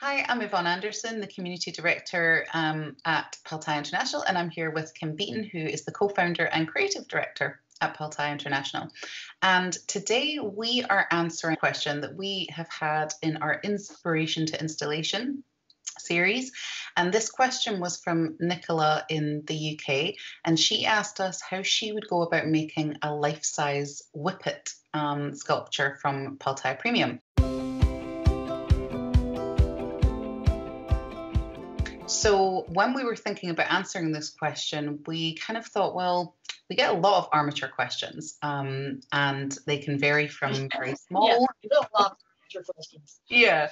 Hi, I'm Yvonne Anderson, the Community Director at Tiya International, and I'm here with Kim Beaton, who is the co-founder and creative director at Tiya International. And today we are answering a question that we have had in our Inspiration to Installation series. And this question was from Nicola in the UK, and she asked us how she would go about making a life-size whippet sculpture from Tiya Premium. So when we were thinking about answering this question, we kind of thought, well, we get a lot of armature questions, and they can vary from very small. Yeah, we don't love armature questions. Yeah,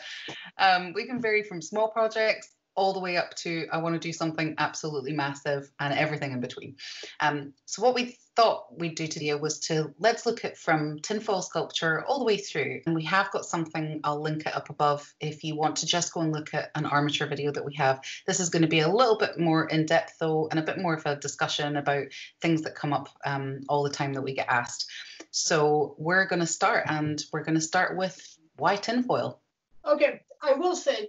we can vary from small projects all the way up to I want to do something absolutely massive and everything in between. So what we thought we'd do today was let's look at from tinfoil sculpture all the way through. And we have got something, I'll link it up above if you want to just go and look at an armature video that we have. This is going to be a little bit more in depth though, and a bit more of a discussion about things that come up all the time that we get asked. So we're going to start, and we're going to start with why tinfoil? Okay, I will say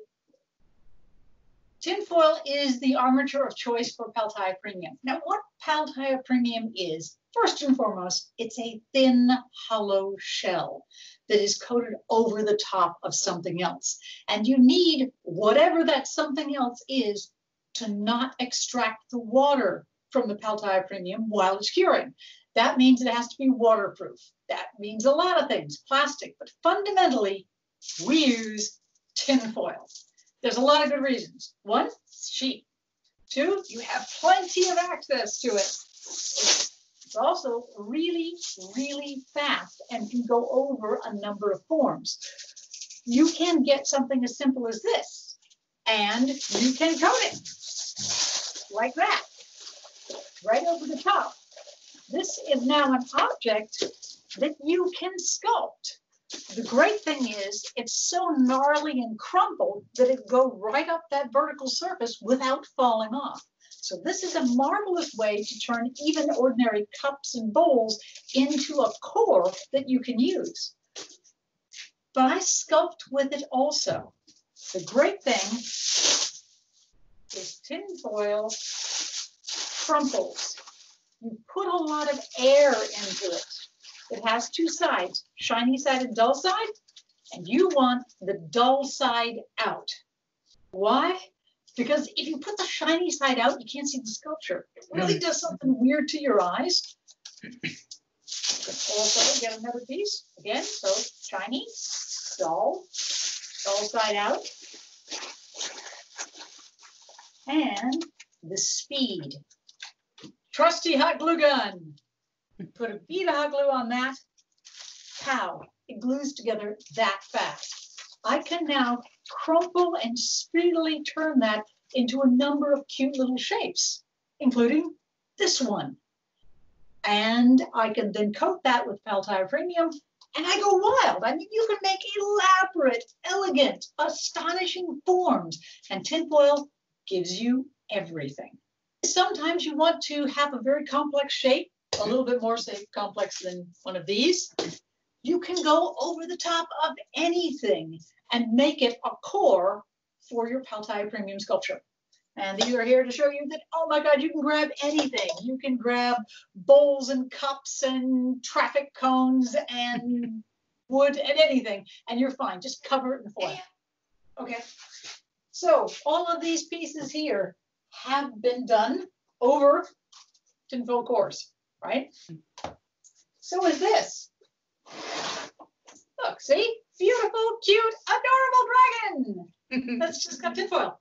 tinfoil is the armature of choice for Tiya Premium. Now, what Tiya Premium is, first and foremost, it's a thin, hollow shell that is coated over the top of something else. And you need whatever that something else is to not extract the water from the Tiya Premium while it's curing. That means it has to be waterproof. That means a lot of things, plastic, but fundamentally, we use tinfoil. There's a lot of good reasons. One, it's cheap. Two, you have plenty of access to it. It's also really, really fast and can go over a number of forms. You can get something as simple as this, and you can coat it like that, right over the top. This is now an object that you can sculpt. The great thing is it's so gnarly and crumpled that it go right up that vertical surface without falling off. So this is a marvelous way to turn even ordinary cups and bowls into a core that you can use. But I sculpt with it also. The great thing is tinfoil crumples. You put a lot of air into it. It has two sides, shiny side and dull side, and you want the dull side out. Why? Because if you put the shiny side out, you can't see the sculpture. It really does something weird to your eyes. Also, get another piece, again, so shiny, dull side out. And the speed. Trusty hot glue gun. Put a bead of hot glue on that. Pow! It glues together that fast. I can now crumple and speedily turn that into a number of cute little shapes, including this one. And I can then coat that with Tiya Premium, and I go wild. I mean, you can make elaborate, elegant, astonishing forms, and tinfoil gives you everything. Sometimes you want to have a very complex shape, a little bit more, say, complex than one of these. You can go over the top of anything and make it a core for your Tiya Premium sculpture. And these are here to show you that, oh my God, you can grab anything. You can grab bowls and cups and traffic cones and wood and anything, and you're fine. Just cover it in foil. Okay. So all of these pieces here have been done over tinfoil cores, right? So is this. Look, see? Beautiful, cute, adorable dragon. That's just got tinfoil.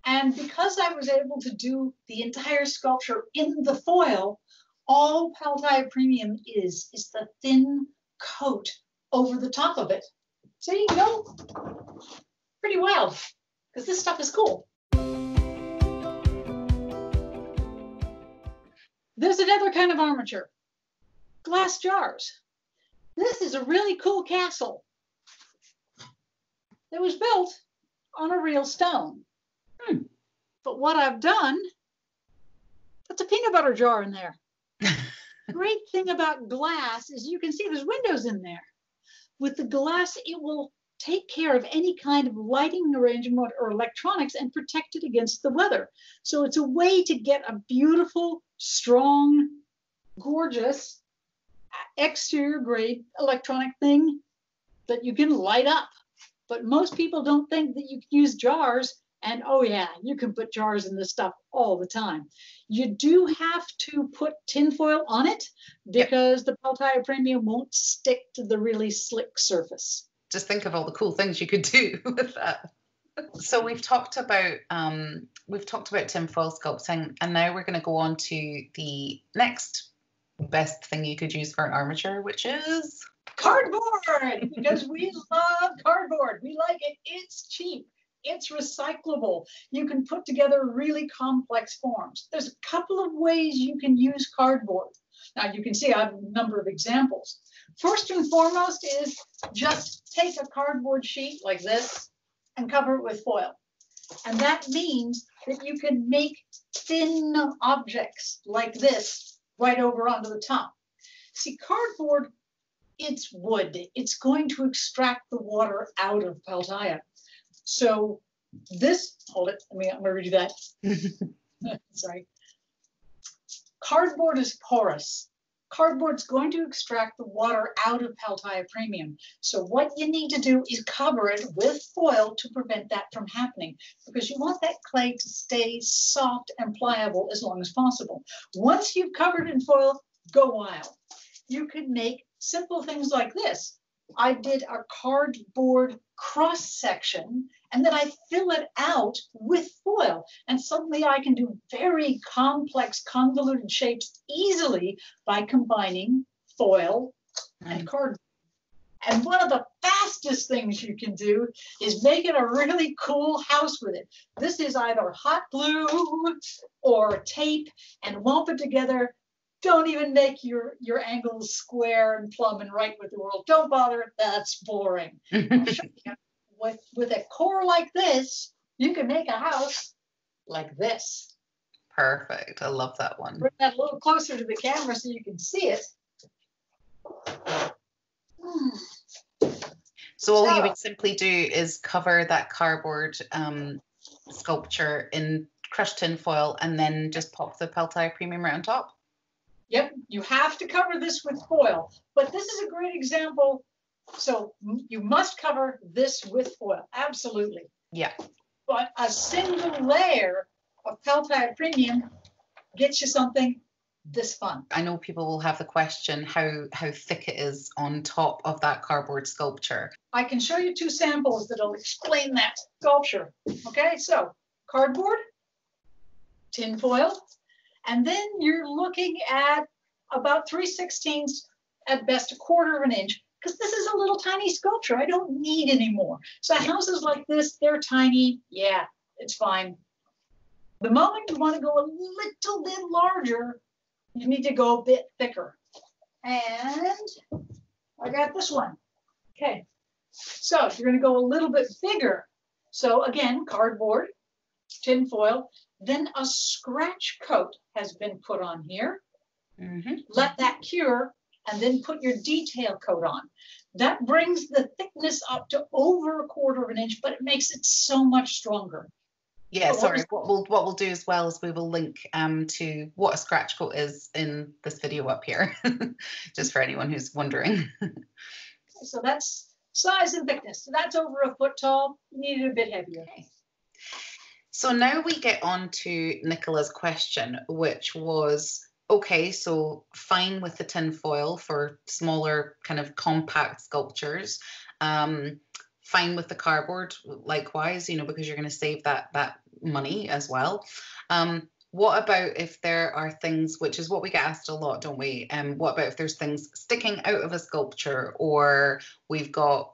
And because I was able to do the entire sculpture in the foil, all Tiya Premium is the thin coat over the top of it. See, you know, pretty wild, because this stuff is cool. There's another kind of armature, glass jars. This is a really cool castle that was built on a real stone. But what I've done, put a peanut butter jar in there. Great thing about glass is you can see there's windows in there. With the glass, it will take care of any kind of lighting arrangement or electronics and protect it against the weather. So it's a way to get a beautiful, strong, gorgeous, exterior grade electronic thing that you can light up. But most people don't think that you can use jars. And oh yeah, you can put jars in this stuff all the time. You do have to put tinfoil on it because the Peltaya Premium won't stick to the really slick surface. Just think of all the cool things you could do with that. So we've talked about tinfoil sculpting, and now we're going to go on to the next best thing you could use for an armature, which is cardboard, because we love cardboard. We like it. It's cheap. It's recyclable. You can put together really complex forms. There's a couple of ways you can use cardboard. Now you can see I have a number of examples. First and foremost is just take a cardboard sheet like this and cover it with foil. And that means that you can make thin objects like this right over onto the top. See, cardboard, it's wood. It's going to extract the water out of Peltaya. So this, hold it, I'm going to redo that. Sorry. Cardboard is porous. Cardboard's going to extract the water out of Peltaya Premium. So what you need to do is cover it with foil to prevent that from happening, because you want that clay to stay soft and pliable as long as possible. Once you've covered it in foil, go wild. You can make simple things like this. I did a cardboard cross section and then I fill it out with foil. And suddenly I can do very complex convoluted shapes easily by combining foil and cardboard. And one of the fastest things you can do is make it a really cool house with it. This is either hot glue or tape, and womp it together. Don't even make your angles square and plumb and right with the world. Don't bother. That's boring. I'll show you. With a core like this, you can make a house like this. Perfect. I love that one. Bring that a little closer to the camera so you can see it. So all you would simply do is cover that cardboard sculpture in crushed tin foil and then just pop the Peltaya Premium right on top? Yep, you have to cover this with foil, but this is a great example. So you must cover this with foil, absolutely. Yeah. But a single layer of Peltaya Premium gets you something this fun. I know people will have the question how thick it is on top of that cardboard sculpture. I can show you two samples that'll explain that sculpture. Okay, so cardboard, tin foil, and then you're looking at about 3/16, at best 1/4 of an inch, because this is a little tiny sculpture. I don't need any more. So houses like this, they're tiny. Yeah, it's fine. The moment you want to go a little bit larger, you need to go a bit thicker. And I got this one. Okay. So you're going to go a little bit bigger. So again, cardboard, tin foil, then a scratch coat has been put on here. Mm-hmm. Let that cure, and then put your detail coat on. That brings the thickness up to over 1/4 of an inch, but it makes it so much stronger. Yeah, sorry. What we'll do as well is we will link to what a scratch coat is in this video up here, just for anyone who's wondering. So that's size and thickness. So that's over 1 foot tall. You need it a bit heavier. Okay. So now we get on to Nicola's question, which was, okay, so fine with the tin foil for smaller kind of compact sculptures. Fine with the cardboard, likewise, because you're going to save that money as well. What about if there are things, which is what we get asked a lot, don't we? What about if there's things sticking out of a sculpture, or we've got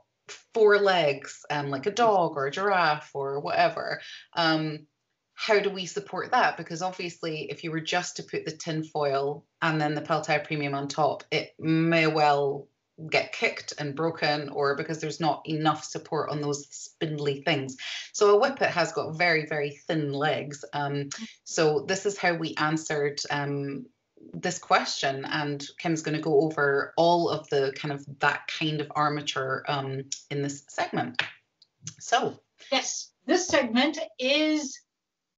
4 legs, like a dog or a giraffe or whatever? How do we support that? Because obviously, if you were just to put the tin foil and then the Peltaya Premium on top, it may well get kicked and broken, or because there's not enough support on those spindly things. So a whippet has got very, very thin legs. So this is how we answered this question, and Kim's going to go over all of the that kind of armature in this segment. So yes, this segment is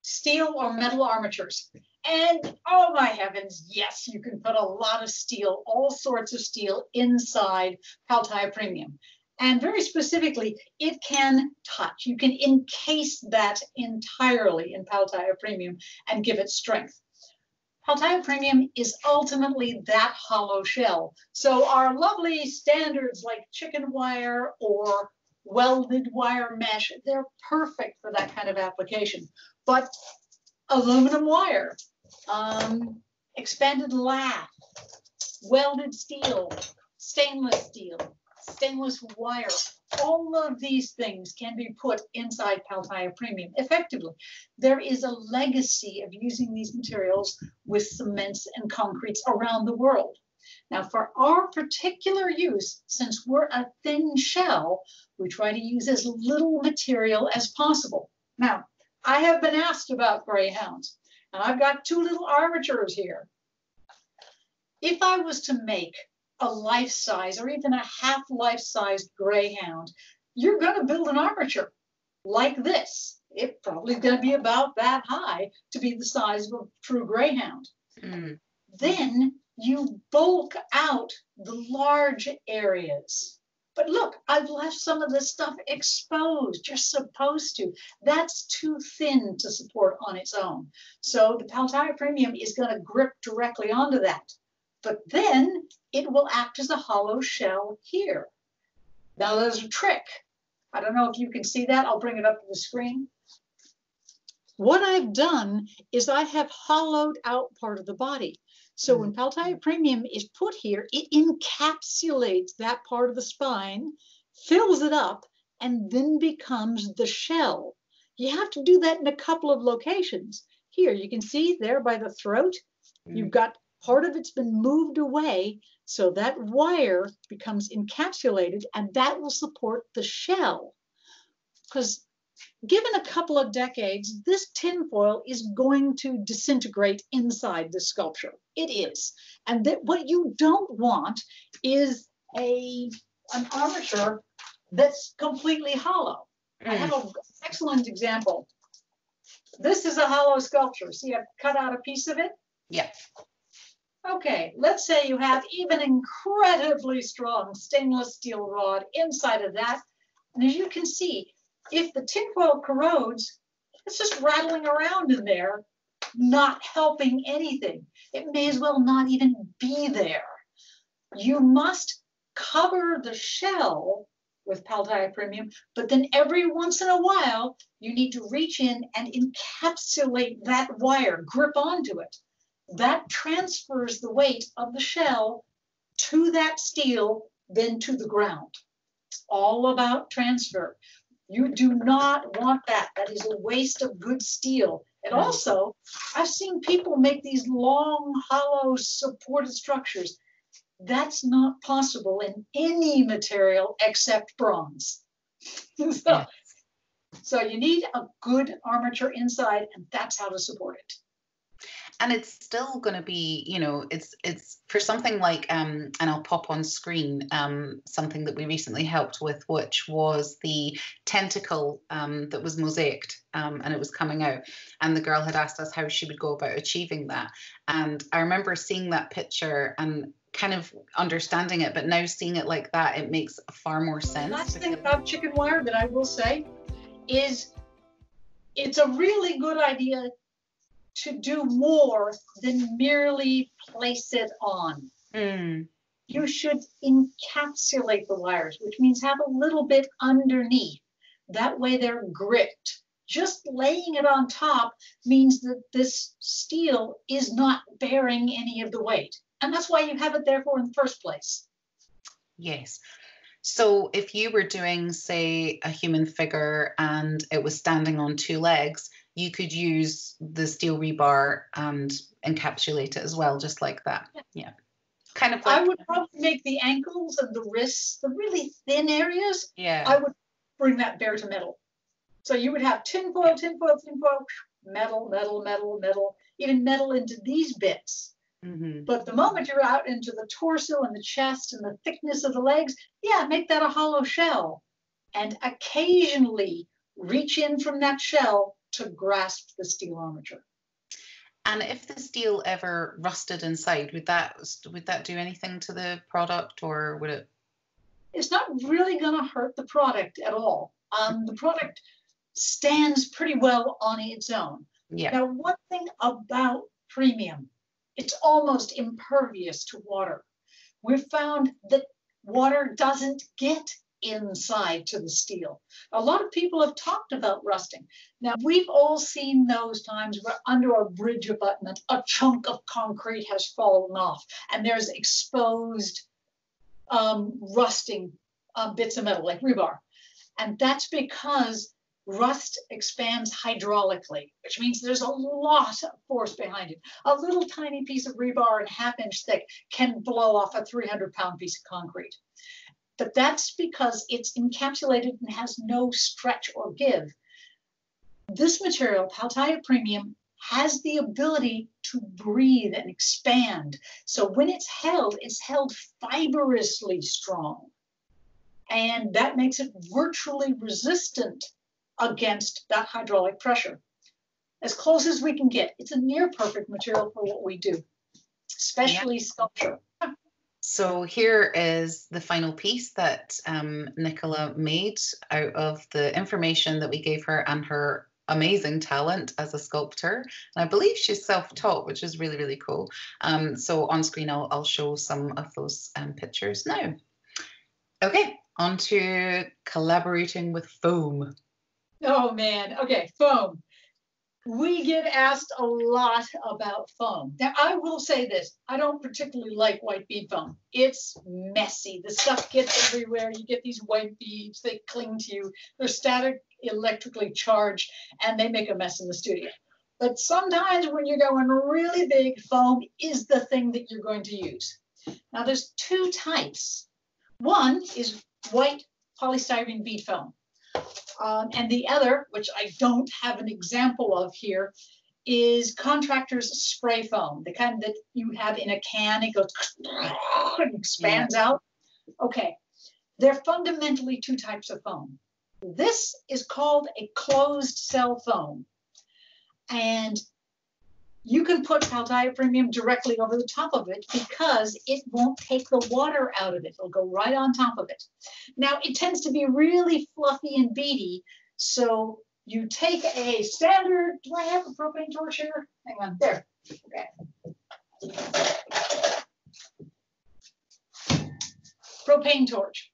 steel or metal armatures. And oh my heavens, yes, you can put a lot of steel, all sorts of steel inside Tiya Premium. And very specifically, it can touch. You can encase that entirely in Tiya Premium and give it strength. Tiya Premium is ultimately that hollow shell. So our lovely standards like chicken wire or welded wire mesh, they're perfect for that kind of application. But aluminum wire, expanded lath, welded steel, stainless wire, all of these things can be put inside Tiya Premium effectively. There is a legacy of using these materials with cements and concretes around the world. Now, for our particular use, since we're a thin shell, we try to use as little material as possible. Now, I have been asked about greyhounds, and I've got two little armatures here. If I was to make a life-size or even a half-life-sized greyhound, you're going to build an armature like this. It's probably going to be about that high to be the size of a true greyhound. Mm. Then you bulk out the large areas. But look, I've left some of this stuff exposed. You're supposed to. That's too thin to support on its own. So the Tiya Premium is going to grip directly onto that. But then it will act as a hollow shell here. Now there's a trick. I don't know if you can see that. I'll bring it up to the screen. What I've done is I have hollowed out part of the body. So when Tiya Premium is put here, it encapsulates that part of the spine, fills it up, and then becomes the shell. You have to do that in a couple of locations. Here, you can see there by the throat, you've got part of it's been moved away, so that wire becomes encapsulated, and that will support the shell. Because given a couple of decades, this tinfoil is going to disintegrate inside the sculpture. It is. And that what you don't want is an armature that's completely hollow. I have an excellent example. This is a hollow sculpture. See, I've cut out a piece of it? Yeah. Okay, let's say you have even incredibly strong stainless steel rod inside of that. And as you can see, if the tinfoil corrodes, it's just rattling around in there, not helping anything. It may as well not even be there. You must cover the shell with Tiya Premium, but then every once in a while, you need to reach in and encapsulate that wire, grip onto it. That transfers the weight of the shell to that steel, then to the ground. It's all about transfer. You do not want that. That is a waste of good steel. And also, I've seen people make these long, hollow, supported structures. That's not possible in any material except bronze. So you need a good armature inside, and that's how to support it. And it's still going to be, you know, it's for something like, and I'll pop on screen something that we recently helped with, which was the tentacle that was mosaicked and it was coming out. And the girl had asked us how she would go about achieving that. And I remember seeing that picture and kind of understanding it, but now seeing it like that, it makes far more sense. The last thing about chicken wire that I will say is it's a really good idea to do more than merely place it on. You should encapsulate the wires, which means have a little bit underneath. That way they're gripped. Just laying it on top means that this steel is not bearing any of the weight. And that's why you have it there for in the first place. Yes. So if you were doing, say, a human figure and it was standing on two legs, you could use the steel rebar and encapsulate it as well, just like that. Yeah. Kind of like, I would probably make the ankles and the wrists, the really thin areas, yeah. I would bring that bare to metal. So you would have tinfoil, tinfoil, tinfoil, metal, metal, metal, metal, even metal into these bits. But the moment you're out into the torso and the chest and the thickness of the legs, yeah, make that a hollow shell. And occasionally reach in from that shell to grasp the steel armature. And if the steel ever rusted inside, would that do anything to the product, or would it? It's not really going to hurt the product at all. The product stands pretty well on its own. Yeah. Now, one thing about premium, it's almost impervious to water. We've found that water doesn't get inside to the steel. A lot of people have talked about rusting. Now, we've all seen those times where under a bridge abutment, a chunk of concrete has fallen off and there's exposed rusting bits of metal like rebar. And that's because rust expands hydraulically, which means there's a lot of force behind it. A little tiny piece of rebar and half-inch thick can blow off a 300-pound piece of concrete. But that's because it's encapsulated and has no stretch or give. This material, Tiya Premium, has the ability to breathe and expand. So when it's held fibrously strong. And that makes it virtually resistant against that hydraulic pressure. As close as we can get. It's a near perfect material for what we do, especially sculpture. So here is the final piece that Nicola made out of the information that we gave her and her amazing talent as a sculptor. And I believe she's self-taught, which is really, really cool. So on screen, I'll show some of those pictures now. Okay, on to collaborating with foam. Oh man, okay, foam. We get asked a lot about foam. Now, I will say this. I don't particularly like white bead foam. It's messy. The stuff gets everywhere. You get these white beads. They cling to you. They're static, electrically charged, and they make a mess in the studio. But sometimes when you're going really big, foam is the thing that you're going to use. Now, there's two types. One is white polystyrene bead foam. And the other, which I don't have an example of here, is contractor's spray foam, the kind that you have in a can. It goes and expands out. Okay, they're fundamentally two types of foam. This is called a closed cell foam. And you can put Tiya Premium directly over the top of it because it won't take the water out of it. It'll go right on top of it. Now, it tends to be really fluffy and beady. So you take a standard, do I have a propane torch here? Hang on, there. Okay. Propane torch.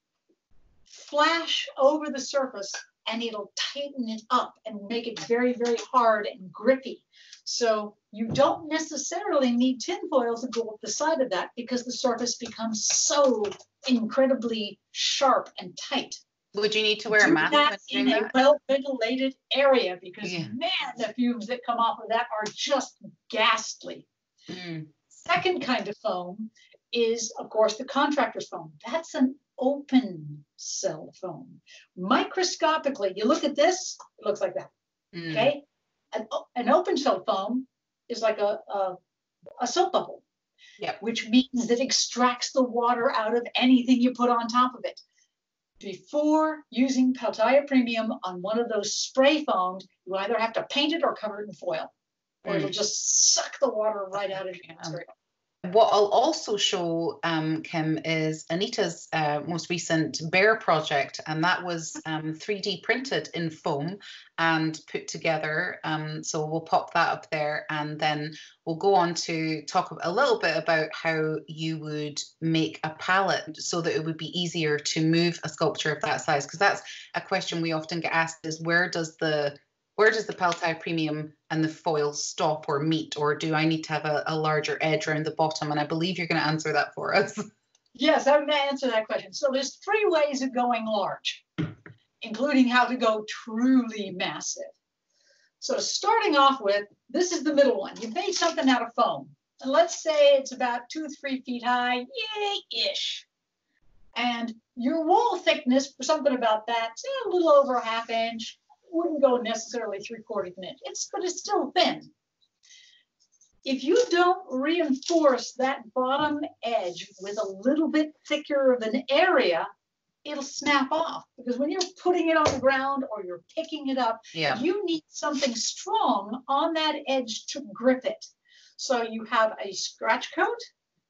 Flash over the surface and it'll tighten it up and make it very, very hard and grippy. So you don't necessarily need tin foil to go up the side of that because the surface becomes so incredibly sharp and tight. Would you need to wear a mask in a well-ventilated area because, man, the fumes that come off of that are just ghastly. Second kind of foam is, of course, the contractor's foam. That's an open cell foam. Microscopically, you look at this, it looks like that. Okay? An open cell foam is like a soap bubble, which means that it extracts the water out of anything you put on top of it. Before using Tiya Premium on one of those spray foams, you either have to paint it or cover it in foil, or it'll just suck the water right out of your material. What I'll also show, Kim, is Anita's most recent bear project, and that was 3D printed in foam and put together. So we'll pop that up there, and then we'll go on to talk a little bit about how you would make a palette so that it would be easier to move a sculpture of that size. Because that's a question we often get asked: is where does the Tiya Premium and the foil stop or meet, or do I need to have a larger edge around the bottom? And I believe you're going to answer that for us. Yes, I'm going to answer that question. So there's 3 ways of going large, including how to go truly massive. So starting off with, this is the middle one. You've made something out of foam. And let's say it's about 2-3 feet high, yay-ish. And your wall thickness for something about that, say a little over a ½ inch. Wouldn't go necessarily 3/4 inch, but it's still thin. If you don't reinforce that bottom edge with a little bit thicker of an area, it'll snap off, because when you're putting it on the ground or you're picking it up, you need something strong on that edge to grip it. So you have a scratch coat,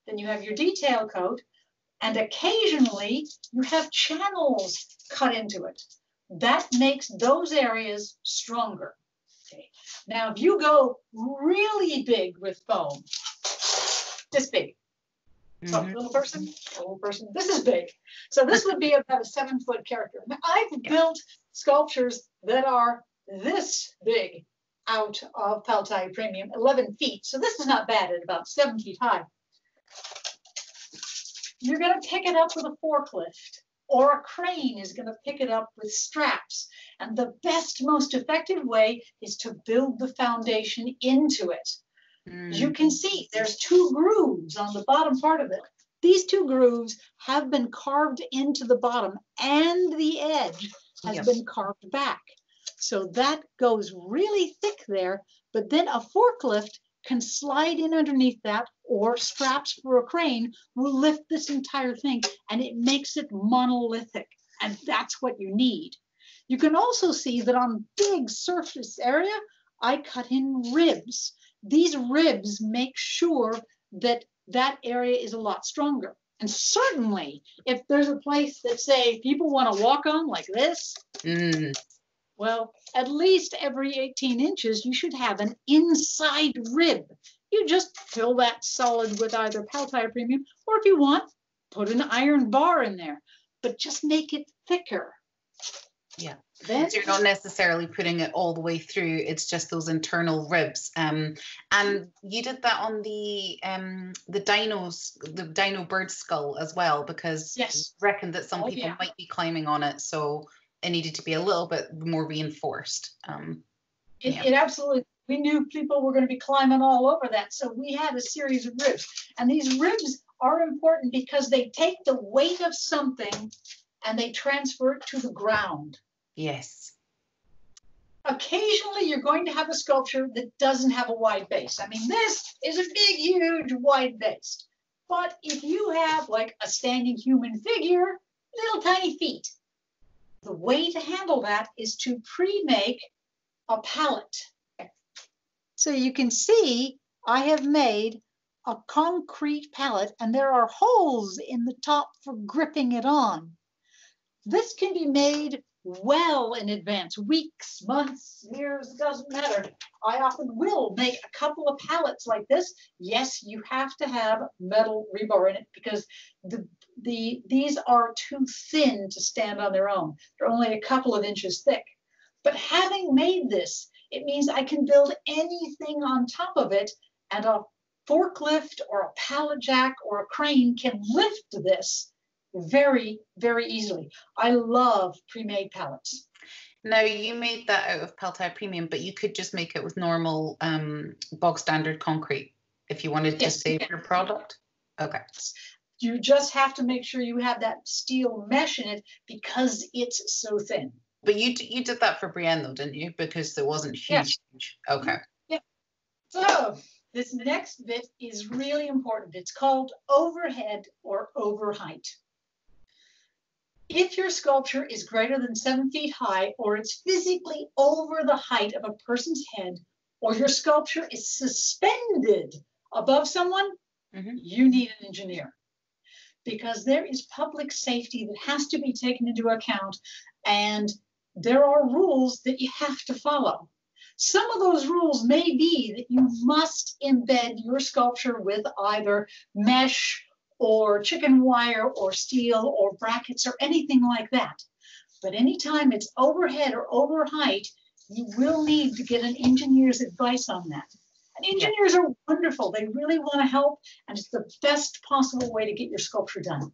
then you have your detail coat, and occasionally you have channels cut into it. That makes those areas stronger. Okay. Now, if you go really big with foam, this big, so little person, this is big. So this would be about a 7-foot character. Now, I've built sculptures that are this big out of Tiya Premium, 11 feet. So this is not bad at about 7 feet high. You're going to pick it up with a forklift, or a crane is going to pick it up with straps. And the best, most effective way is to build the foundation into it. You can see there's 2 grooves on the bottom part of it. These 2 grooves have been carved into the bottom, and the edge has been carved back. So that goes really thick there, but then a forklift can slide in underneath that, or straps for a crane will lift this entire thing, and it makes it monolithic, and that's what you need. You can also see that on big surface area, I cut in ribs. These ribs make sure that that area is a lot stronger. And certainly, if there's a place that, say, people want to walk on like this, well, at least every 18 inches, you should have an inside rib. You just fill that solid with either Tiya Premium, or if you want, put an iron bar in there, but just make it thicker. Yeah. Then, so you're not necessarily putting it all the way through. It's just those internal ribs. And you did that on the dino bird skull as well, because you reckon that some people might be climbing on it, so it needed to be a little bit more reinforced. It absolutely. We knew people were going to be climbing all over that, so we had a series of ribs. And these ribs are important because they take the weight of something and they transfer it to the ground. Yes. Occasionally, you're going to have a sculpture that doesn't have a wide base. I mean, this is a big, huge, wide base. But if you have like a standing human figure, little tiny feet, the way to handle that is to pre-make a pallet. So you can see I have made a concrete pallet, and there are holes in the top for gripping it on. This can be made well in advance, weeks, months, years, it doesn't matter. I often will make a couple of pallets like this. Yes, you have to have metal rebar in it because these are too thin to stand on their own. They're only a couple of inches thick. But having made this, it means I can build anything on top of it, and a forklift or a pallet jack or a crane can lift this very, very easily. I love pre-made pallets. Now, you made that out of Tiya Premium, but you could just make it with normal bog standard concrete if you wanted to save your product. Okay. You just have to make sure you have that steel mesh in it because it's so thin. But you did that for Brienne though, didn't you? Because it wasn't huge. Yeah. Okay. Yeah. So this next bit is really important. It's called overhead or over height. If your sculpture is greater than 7 feet high, or it's physically over the height of a person's head, or your sculpture is suspended above someone, you need an engineer. Because there is public safety that has to be taken into account, and there are rules that you have to follow. Some of those rules may be that you must embed your sculpture with either mesh or chicken wire or steel or brackets or anything like that. But anytime it's overhead or over height, you will need to get an engineer's advice on that. And engineers are wonderful. They really want to help, and it's the best possible way to get your sculpture done.